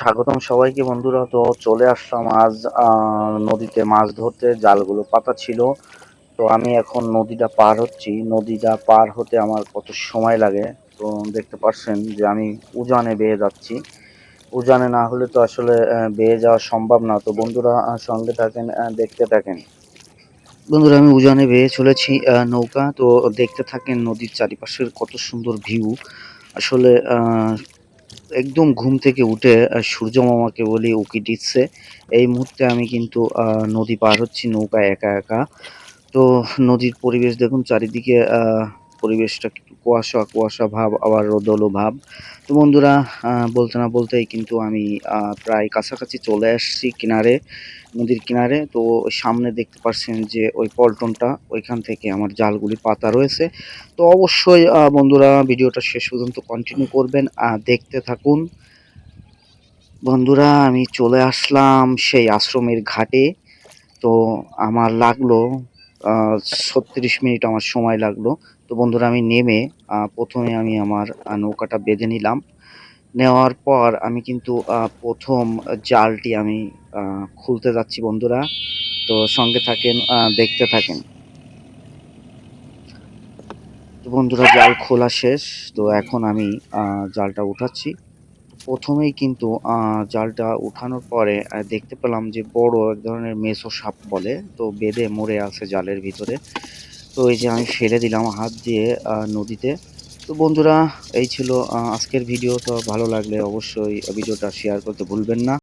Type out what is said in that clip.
স্বাগতম সবাইকে বন্ধুরা। তো চলে আসলাম আজ নদীতে মাছ ধরতে। জালগুলো পাতা ছিল, তো আমি এখন নদীটা পার হচ্ছি। নদীটা পার হতে আমার কত সময় লাগে তো দেখতে পাচ্ছেন যে আমি উজানে বেয়ে যাচ্ছি। উজানে না হলে তো আসলে বেয়ে যাওয়া সম্ভব না। তো বন্ধুরা সঙ্গে থাকেন, দেখতে থাকেন। বন্ধুরা আমি উজানে বেয়ে চলেছি নৌকা। তো দেখতে থাকেন নদীর চারিপাশের কত সুন্দর ভিউ। আসলে একদম ঘুম থেকে উঠে সূর্য মামাকে বলি উকি দিচ্ছে। এই মুহূর্তে আমি কিন্তু নদী পার হচ্ছি নৌকায় একা একা। তো নদীর পরিবেশ দেখুন চারিদিকে, পরিবেশটা একটু কুয়াশা কুয়াশা ভাব, আবার রোদলো ভাব। তো বন্ধুরা বলতে না বলতেই কিন্তু আমি প্রায় কাছাকাছি চলে আসছি কিনারে, নদীর কিনারে। তো সামনে দেখতে পাচ্ছেন যে ওই পল্টনটা, ওইখান থেকে আমার জালগুলি পাতা রয়েছে। তো অবশ্যই বন্ধুরা ভিডিওটা শেষ পর্যন্ত কন্টিনিউ করবেন, দেখতে থাকুন। বন্ধুরা আমি চলে আসলাম সেই আশ্রমের ঘাটে। তো আমার লাগলো ৩৬ মিনিট আমার সময় লাগলো। তো বন্ধুরা আমি নেমে প্রথমে আমি আমার নৌকাটা বেঁধে নিলাম। নেওয়ার পর আমি কিন্তু প্রথম জালটি আমি খুলতে যাচ্ছি বন্ধুরা। তো সঙ্গে থাকেন, দেখতে থাকেন। তো বন্ধুরা জাল খোলা শেষ। তো এখন আমি জালটা উঠাচ্ছি। প্রথমেই কিন্তু জালটা উঠানোর পরে দেখতে পেলাম যে বড় এক ধরনের মেছো সাপ বলে, তো বেঁধে মরে আছে জালের ভিতরে। তো এই যে আমি ফেলে দিলাম হাত দিয়ে নদীতে। তো বন্ধুরা এই ছিল আজকের ভিডিও। তো ভালো লাগলে অবশ্যই ভিডিওটা শেয়ার করতে ভুলবেন না।